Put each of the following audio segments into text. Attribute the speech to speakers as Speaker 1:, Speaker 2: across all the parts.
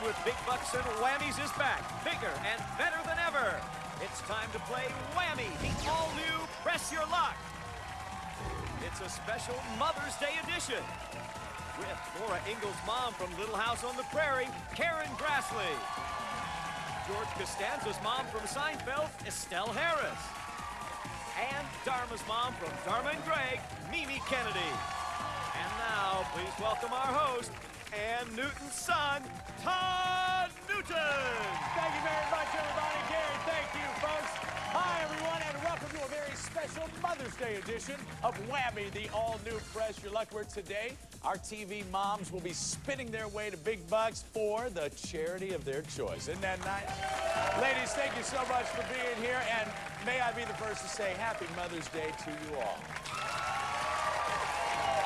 Speaker 1: with big bucks and whammies is back, bigger and better than ever. It's time to play Whammy, the all-new Press Your Luck. It's a special Mother's Day edition with Laura Ingalls' mom from Little House on the Prairie, Karen Grassley. George Costanza's mom from Seinfeld, Estelle Harris. And Dharma's mom from Dharma and Greg, Mimi Kennedy. And now, please welcome our host, Ann Newton's son, Todd Newton.
Speaker 2: Thank you very much, everybody. Gary, thank you, folks. Hi, everyone, and welcome to a very special Mother's Day edition of Whammy, the all-new Press Your Luck, where today our TV moms will be spinning their way to big bucks for the charity of their choice. Isn't that nice? Ladies, thank you so much for being here, and may I be the first to say Happy Mother's Day to you all.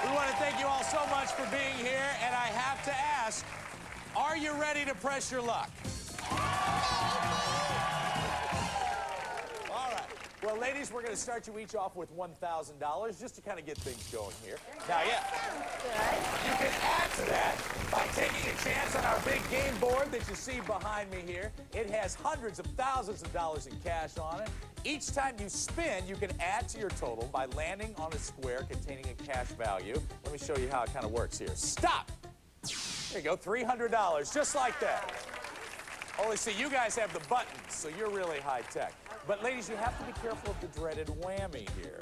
Speaker 2: We want to thank you all so much for being here, and I have to ask, are you ready to press your luck? All right. Well, ladies, we're going to start you each off with $1,000 just to kind of get things going here. Now, yeah, you can add to that by taking a chance on our big game board that you see behind me here. It has hundreds of thousands of dollars in cash on it. Each time you spin, you can add to your total by landing on a square containing a cash value. Let me show you how it kind of works here. Stop! There you go, $300, just like that. Only see, you guys have the buttons, so you're really high tech. But ladies, you have to be careful of the dreaded whammy here.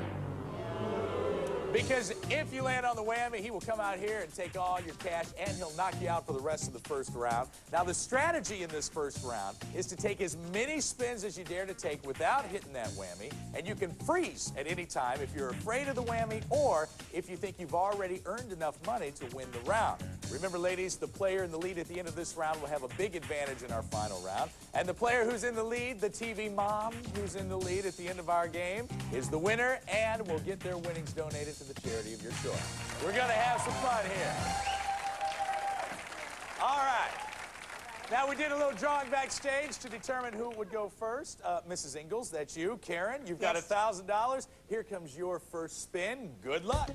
Speaker 2: Because if you land on the whammy, he will come out here and take all your cash, and he'll knock you out for the rest of the first round. Now, the strategy in this first round is to take as many spins as you dare to take without hitting that whammy, and you can freeze at any time if you're afraid of the whammy or if you think you've already earned enough money to win the round. Remember, ladies, the player in the lead at the end of this round will have a big advantage in our final round, and the player who's in the lead, the TV mom who's in the lead at the end of our game, is the winner and will get their winnings donated to the charity of your choice. We're going to have some fun here. All right. Now, we did a little drawing backstage to determine who would go first. Mrs. Ingalls, that's you. Karen, you've got $1,000. Here comes your first spin. Good luck.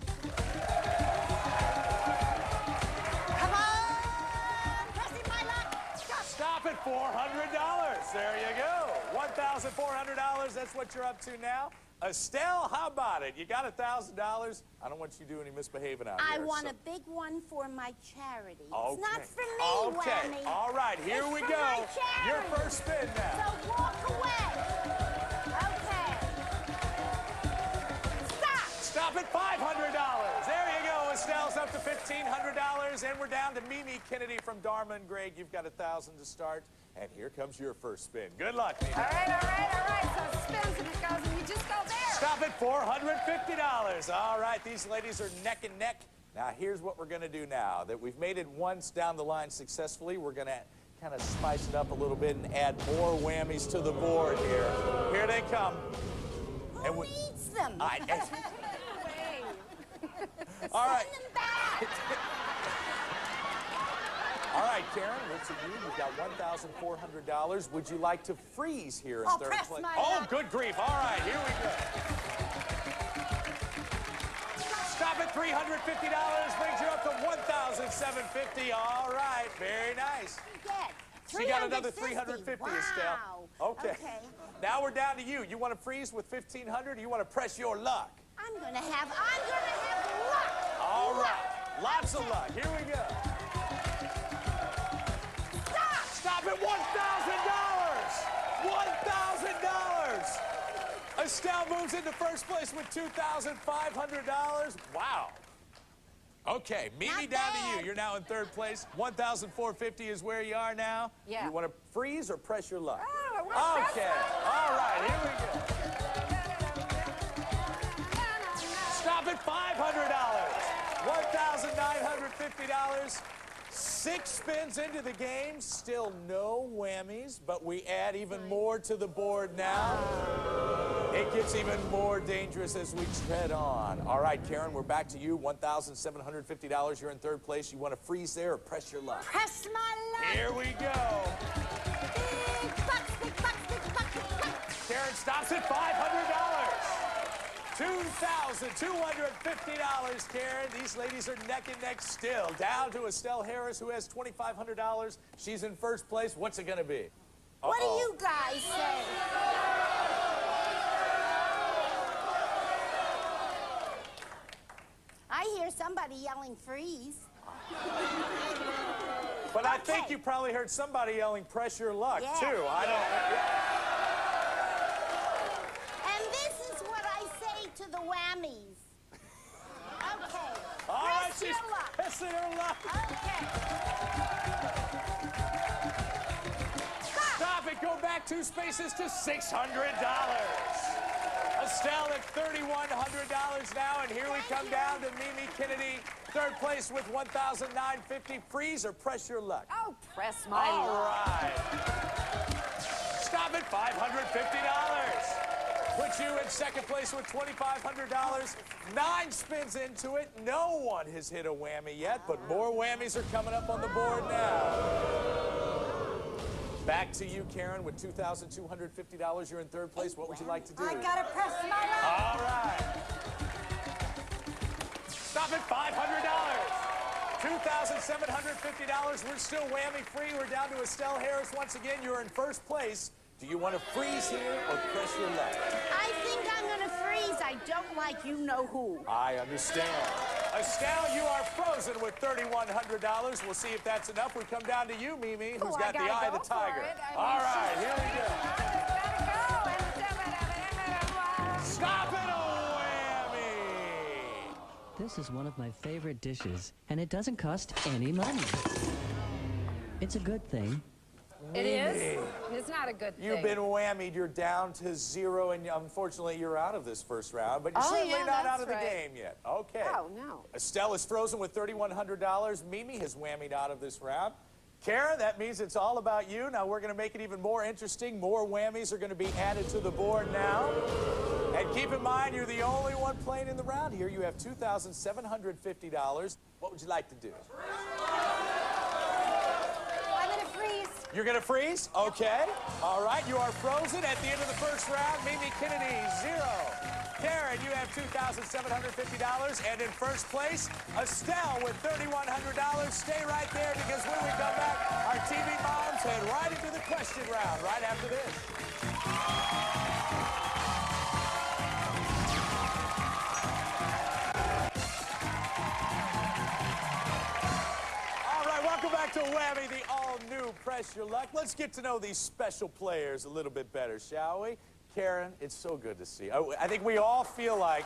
Speaker 3: Come on, pressing my luck.
Speaker 2: Stop at $400. There you go. $1,400. That's what you're up to now. Estelle, how about it? You got $1,000. I don't want you to do any misbehaving out here.
Speaker 3: I want a big one for my charity.
Speaker 2: Okay.
Speaker 3: It's not for me, Whammy.
Speaker 2: All right, here we go. Your first spin now.
Speaker 3: So walk away. Okay. Stop.
Speaker 2: Stop at $500. There you go. Estelle's up to $1,500, and we're down to Mimi Kennedy from Dharma and Greg. You've got $1,000 to start, and here comes your first spin. Good luck, Mimi.
Speaker 3: All right. So it spins and it goes, and you just go there.
Speaker 2: Stop at $450. All right, these ladies are neck and neck. Now, here's what we're going to do now. That we've made it once down the line successfully, we're going to kind of spice it up a little bit and add more whammies to the board here. Here they come.
Speaker 3: Who needs them?
Speaker 2: All right.
Speaker 3: Send them back.
Speaker 2: All right, Karen, looks at you. You've got $1,400. Would you like to freeze here in third
Speaker 3: press
Speaker 2: place?
Speaker 3: my
Speaker 2: Oh,
Speaker 3: luck.
Speaker 2: good grief. All right, here we go. Stop at $350. Brings you up to $1,750. All right, very nice. She got another $350, Estelle.
Speaker 3: Wow.
Speaker 2: Okay. Now we're down to you. You want to freeze with $1,500 or you want to press your luck?
Speaker 3: I'm gonna have luck.
Speaker 2: All right. Lots of luck. Here we go. Stop at $1,000! $1,000! Estelle moves into first place with $2,500. Wow. Okay, Mimi, down to you. You're now in third place. $1,450 is where you are now.
Speaker 3: Yeah.
Speaker 2: You want to freeze or press your luck?
Speaker 3: Oh, I wanna
Speaker 2: okay.
Speaker 3: press my luck.
Speaker 2: All right, here we go. Stop at $500. $1,950. 6 spins into the game, still no whammies, but we add even more to the board now. It gets even more dangerous as we tread on. All right, Karen, we're back to you. $1,750. You're in third place. You want to freeze there or press your luck?
Speaker 3: Press my luck.
Speaker 2: Here we go.
Speaker 3: Big bucks, big bucks, big bucks, big bucks.
Speaker 2: Karen stops at $500. $2,250, Karen. These ladies are neck and neck still. Down to Estelle Harris, who has $2,500. She's in first place. What's it going to be?
Speaker 3: What do you guys say? I hear somebody yelling freeze.
Speaker 2: But I think you probably heard somebody yelling press your luck,
Speaker 3: Yeah.
Speaker 2: too. I don't...
Speaker 3: And this is what I say to the whammies. Okay.
Speaker 2: All right,
Speaker 3: Press
Speaker 2: she's
Speaker 3: your luck.
Speaker 2: pressing her luck.
Speaker 3: Okay.
Speaker 2: Stop it. Go back 2 spaces to $600. Estelle at $3,100 now, and here we come down to Mimi Kennedy, third place with $1,950. Freeze or press your luck?
Speaker 3: Oh, press my
Speaker 2: All
Speaker 3: luck.
Speaker 2: right. Stop it, $550. Puts you in second place with $2,500. 9 spins into it. No one has hit a whammy yet, but more whammies are coming up on the board now. Back to you, Karen, with $2,250. You're in third place. What would you like to do?
Speaker 3: I gotta press my luck.
Speaker 2: All right. Stop at $500. $2,750. We're still whammy free. We're down to Estelle Harris once again. You're in first place. Do you want to freeze here or press your luck?
Speaker 3: I think I'm gonna freeze. I don't like you-know-who.
Speaker 2: I understand. Estelle, you are frozen with $3,100. We'll see if that's enough. We come down to you, Mimi, who's got the eye of the tiger. All right, here we go. Stop it, a whammy!
Speaker 4: This is one of my favorite dishes, and it doesn't cost any money. It's a good thing.
Speaker 5: It is? It's not a good thing.
Speaker 2: You've been whammied. You're down to 0, and unfortunately, you're out of this first round. But you're
Speaker 5: Oh,
Speaker 2: certainly
Speaker 5: yeah,
Speaker 2: not out
Speaker 5: that's
Speaker 2: of the
Speaker 5: right.
Speaker 2: game yet. Okay.
Speaker 5: Oh, no.
Speaker 2: Estelle is frozen with $3,100. Mimi has whammied out of this round. Kara, that means it's all about you. Now, we're going to make it even more interesting. More whammies are going to be added to the board now. And keep in mind, you're the only one playing in the round here. You have $2,750. What would you like to do?
Speaker 3: I'm gonna freeze.
Speaker 2: You're going to freeze? Okay. All right, you are frozen. At the end of the first round, Mimi Kennedy, 0. Karen, you have $2,750. And in first place, Estelle with $3,100. Stay right there, because when we come back, our TV moms head right into the question round right after this. Welcome back to Whammy, the all-new Press Your Luck. Let's get to know these special players a little bit better, shall we? Karen, it's so good to see you. I think we all feel like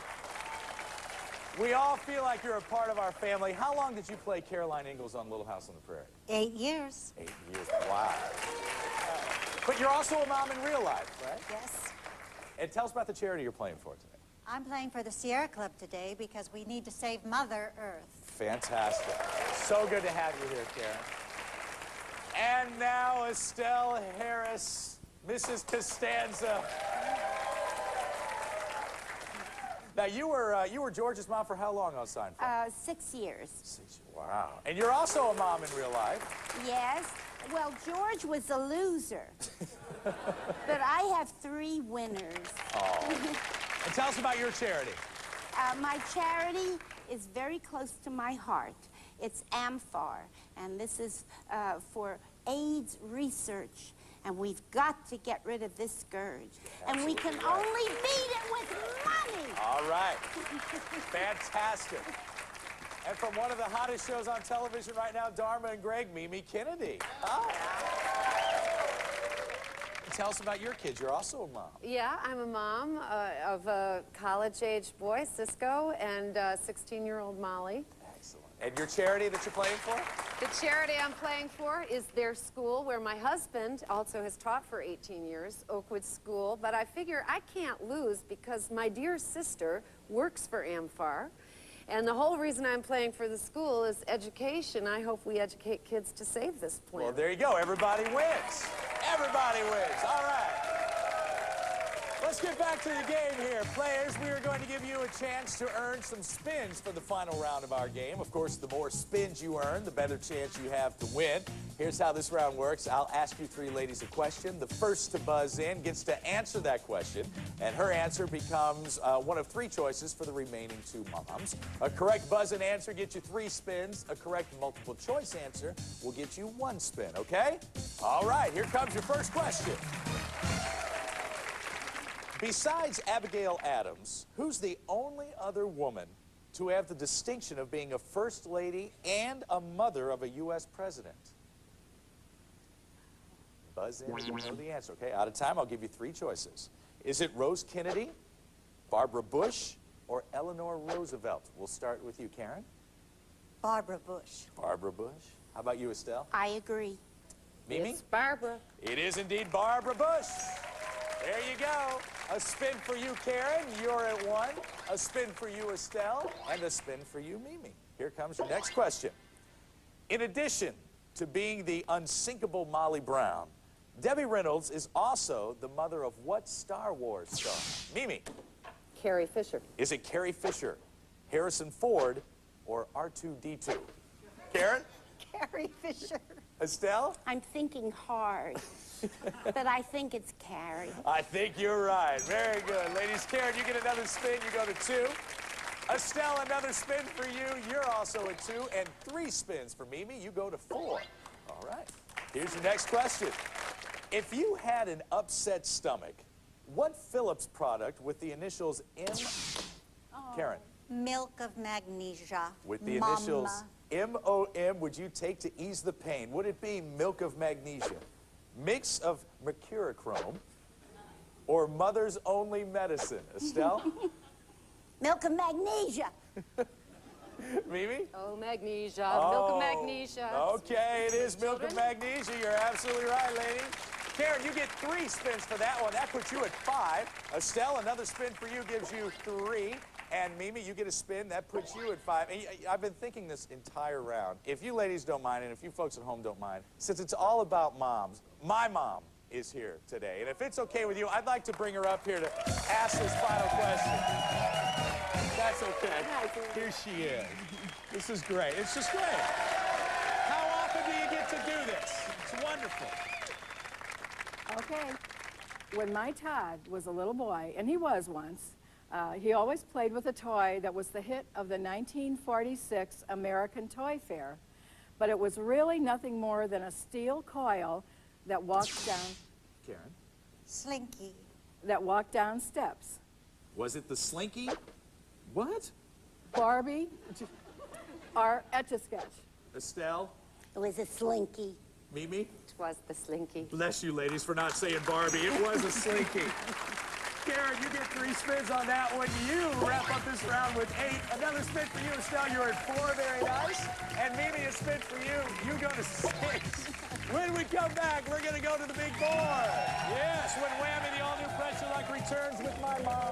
Speaker 2: you're a part of our family. How long did you play Caroline Ingalls on Little House on the Prairie?
Speaker 3: 8 years.
Speaker 2: 8 years, wow. But you're also a mom in real life, right?
Speaker 3: Yes.
Speaker 2: And tell us about the charity you're playing for today.
Speaker 6: I'm playing for the Sierra Club today because we need to save Mother Earth.
Speaker 2: Fantastic. So good to have you here, Karen. And now Estelle Harris, Mrs. Costanza. Now, you were George's mom for how long on Seinfeld?
Speaker 3: 6 years.
Speaker 2: 6 Wow. And you're also a mom in real life.
Speaker 3: Yes. Well, George was a loser. But I have 3 winners.
Speaker 2: Oh. And tell us about your charity.
Speaker 3: My charity is very close to my heart. It's AMFAR, and this is for AIDS research. And we've got to get rid of this scourge. And we can only beat it with money.
Speaker 2: All right. Fantastic. And from one of the hottest shows on television right now, Dharma and Greg, Mimi Kennedy. Oh. Tell us about your kids. You're also a mom.
Speaker 5: Yeah, I'm a mom of a college-age boy, Cisco, and 16-year-old Molly.
Speaker 2: Excellent. And your charity that you're playing for?
Speaker 5: The charity I'm playing for is their school, where my husband also has taught for 18 years, Oakwood School. But I figure I can't lose because my dear sister works for AMFAR. And the whole reason I'm playing for the school is education. I hope we educate kids to save this planet.
Speaker 2: Well, there you go. Everybody wins. Everybody wins. All right. Let's get back to the game here. Players, we are going to give you a chance to earn some spins for the final round of our game. Of course, the more spins you earn, the better chance you have to win. Here's how this round works. I'll ask you three ladies a question. The first to buzz in gets to answer that question, and her answer becomes one of three choices for the remaining two moms. A correct buzz-in answer gets you 3 spins. A correct multiple-choice answer will get you 1 spin, okay? All right, here comes your first question. Besides Abigail Adams, who's the only other woman to have the distinction of being a first lady and a mother of a U.S. president? Buzz in if you know the answer, okay? Out of time, I'll give you 3 choices. Is it Rose Kennedy, Barbara Bush, or Eleanor Roosevelt? We'll start with you, Karen.
Speaker 6: Barbara Bush.
Speaker 2: Barbara Bush. How about you, Estelle?
Speaker 3: I agree.
Speaker 2: Mimi?
Speaker 5: It's Barbara.
Speaker 2: It is indeed Barbara Bush. There you go. A spin for you, Karen. You're at 1. A spin for you, Estelle. And a spin for you, Mimi. Here comes your next question. In addition to being the unsinkable Molly Brown, Debbie Reynolds is also the mother of what Star Wars star? Mimi.
Speaker 5: Carrie Fisher.
Speaker 2: Is it Carrie Fisher, Harrison Ford, or R2-D2? Karen?
Speaker 6: Carrie Fisher.
Speaker 2: Estelle?
Speaker 3: I'm thinking hard, but I think it's Carrie.
Speaker 2: I think you're right. Very good. Ladies, Karen, you get another spin. You go to 2. Estelle, another spin for you. You're also at 2. And 3 spins for Mimi. You go to 4. All right. Here's your next question. If you had an upset stomach, what Phillips product with the initials M... Karen.
Speaker 6: Milk of magnesia.
Speaker 2: With the
Speaker 6: Mama.
Speaker 2: initials M-O-M, would you take to ease the pain? Would it be milk of magnesia, mix of mercurochrome, or mother's only medicine? Estelle?
Speaker 3: Milk of magnesia.
Speaker 2: Mimi?
Speaker 5: Oh, magnesia. Milk of magnesia.
Speaker 2: Okay, it is milk of magnesia. You're absolutely right, lady. Karen, you get 3 spins for that one. That puts you at 5. Estelle, another spin for you gives you 3. And Mimi, you get a spin. That puts you at 5. And I've been thinking this entire round. If you ladies don't mind, and if you folks at home don't mind, since it's all about moms, my mom is here today. And if it's okay with you, I'd like to bring her up here to ask this final question. That's okay. Here she is. This is great. It's just great. How often do you get to do this? It's wonderful.
Speaker 7: Okay. When my Todd was a little boy, and he was once, he always played with a toy that was the hit of the 1946 American Toy Fair. But it was really nothing more than a steel coil that walked down...
Speaker 2: Karen?
Speaker 6: Slinky.
Speaker 7: That walked down steps.
Speaker 2: Was it the Slinky? What?
Speaker 7: Barbie, or Etch-a-Sketch.
Speaker 2: Estelle?
Speaker 3: It was a slinky.
Speaker 2: Mimi?
Speaker 5: It was the Slinky.
Speaker 2: Bless you, ladies, for not saying Barbie. It was a Slinky. Karen, you get 3 spins on that one. You wrap up this round with 8. Another spin for you, Estelle. You're at 4. Very nice. And Mimi, a spin for you. You go to 6. When we come back, we're going to go to the big board. Yes, when Whammy, the all-new Pressure Luck returns with my mom.